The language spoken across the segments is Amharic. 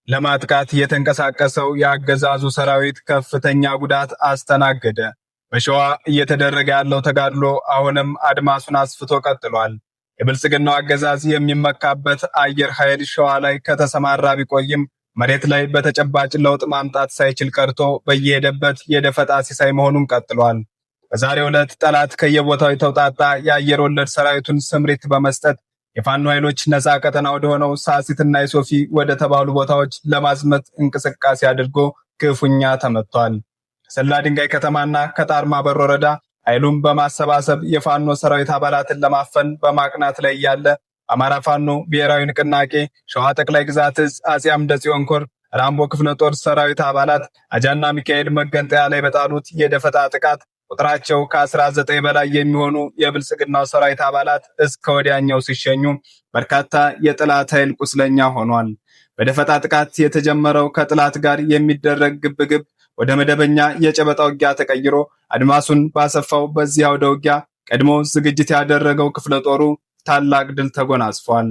ለማጥቃት የተንቀሳቀሰው የአገዛዙ ሰራዊት ከፍተኛ ጉዳት አስተናገደ። በሸዋ እየተደረገ ያለው ተጋድሎ አሁንም አድማሱን አስፍቶ ቀጥሏል። የብልጽግናው አገዛዝ የሚመካበት አየር ኃይል ሸዋ ላይ ከተሰማራ ቢቆይም መሬት ላይ በተጨባጭ ለውጥ ማምጣት ሳይችል ቀርቶ በየሄደበት የደፈጣ ሲሳይ መሆኑን ቀጥሏል። በዛሬው ዕለት ጠላት ከየቦታው የተውጣጣ የአየር ወለድ ሰራዊቱን ስምሪት በመስጠት የፋኖ ኃይሎች ነፃ ቀጠና ወደ ሆነው ሳሲትና የሶፊ ወደ ተባሉ ቦታዎች ለማዝመት እንቅስቃሴ አድርጎ ክፉኛ ተመቷል። ከሰላ ድንጋይ ከተማና ከጣርማ በር ወረዳ ኃይሉን በማሰባሰብ የፋኖ ሰራዊት አባላትን ለማፈን በማቅናት ላይ ያለ አማራ ፋኖ ብሔራዊ ንቅናቄ ሸዋ ጠቅላይ ግዛት እዝ አፄ አምደ ጽዮን ኮር ራምቦ ክፍለ ጦር ሰራዊት አባላት አጃና ሚካኤል መገንጠያ ላይ በጣሉት የደፈጣ ጥቃት ቁጥራቸው ከ19 በላይ የሚሆኑ የብልጽግናው ሰራዊት አባላት እስከ ወዲያኛው ሲሸኙ በርካታ የጥላት ኃይል ቁስለኛ ሆኗል። በደፈጣ ጥቃት የተጀመረው ከጥላት ጋር የሚደረግ ግብግብ ወደ መደበኛ የጨበጣ ውጊያ ተቀይሮ አድማሱን ባሰፋው በዚህ አውደ ውጊያ ቀድሞ ዝግጅት ያደረገው ክፍለ ጦሩ ታላቅ ድል ተጎናጽፏል።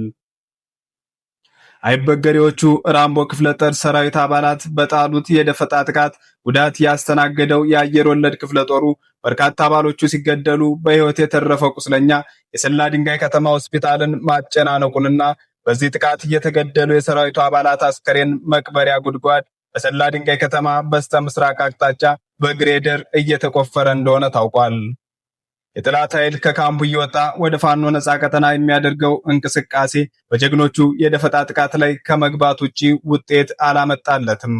አይበገሬዎቹ ራምቦ ክፍለ ጦር ሰራዊት አባላት በጣሉት የደፈጣ ጥቃት ጉዳት ያስተናገደው የአየር ወለድ ክፍለ ጦሩ በርካታ አባሎቹ ሲገደሉ በህይወት የተረፈው ቁስለኛ የሰላ ድንጋይ ከተማ ሆስፒታልን ማጨናነቁንና በዚህ ጥቃት የተገደሉ የሰራዊቱ አባላት አስከሬን መቅበሪያ ጉድጓድ በሰላ ድንጋይ ከተማ በስተ ምስራቅ አቅጣጫ በግሬደር እየተቆፈረ እንደሆነ ታውቋል። የጠላት ኃይል ከካምፑ እየወጣ ወደ ፋኖ ነፃ ቀጠና የሚያደርገው እንቅስቃሴ በጀግኖቹ የደፈጣ ጥቃት ላይ ከመግባት ውጪ ውጤት አላመጣለትም።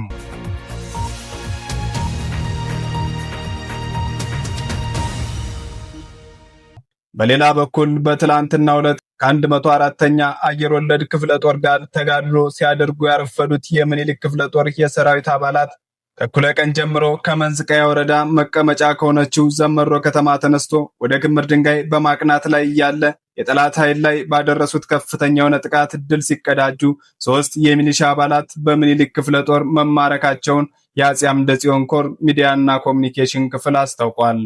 በሌላ በኩል በትላንትናው ዕለት ከ104ኛ አየር ወለድ ክፍለ ጦር ጋር ተጋድሎ ሲያደርጉ ያረፈዱት የምኒልክ ክፍለ ጦር የሰራዊት አባላት ከእኩለ ቀን ጀምሮ ከመንዝቃያ ወረዳ መቀመጫ ከሆነችው ዘመሮ ከተማ ተነስቶ ወደ ክምር ድንጋይ በማቅናት ላይ ያለ የጠላት ኃይል ላይ ባደረሱት ከፍተኛ የሆነ ጥቃት ድል ሲቀዳጁ 3 የሚሊሻ አባላት በምኒልክ ክፍለ ጦር መማረካቸውን የአፄ አምደ ጽዮን ኮር ሚዲያና ኮሚኒኬሽን ክፍል አስታውቋል።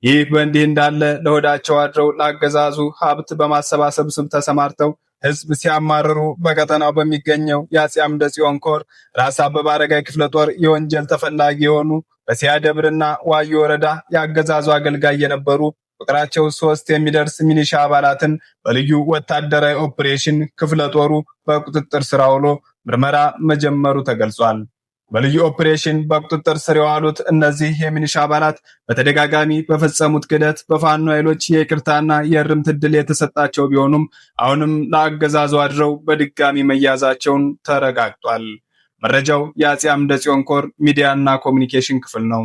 ይህ በእንዲህ እንዳለ ለሆዳቸው አድረው ለአገዛዙ ሀብት በማሰባሰብ ስም ተሰማርተው ህዝብ ሲያማርሩ በቀጠናው በሚገኘው የአፄ አምደ ጽዮን ኮር ራስ አበበ አረጋይ ክፍለ ጦር የወንጀል ተፈላጊ የሆኑ በሲያ ደብርና ዋዩ ወረዳ የአገዛዙ አገልጋይ የነበሩ ቁጥራቸው 3 የሚደርስ ሚሊሻ አባላትን በልዩ ወታደራዊ ኦፕሬሽን ክፍለ ጦሩ በቁጥጥር ስር አውሎ ምርመራ መጀመሩ ተገልጿል። በልዩ ኦፕሬሽን በቁጥጥር ስር የዋሉት እነዚህ የሚሊሻ አባላት በተደጋጋሚ በፈጸሙት ክህደት በፋኖ ኃይሎች የይቅርታና የእርምት ዕድል የተሰጣቸው ቢሆኑም አሁንም ለአገዛዙ አድረው በድጋሚ መያዛቸውን ተረጋግጧል። መረጃው የአፄ አምደ ጽዮን ኮር ሚዲያና ኮሚኒኬሽን ክፍል ነው።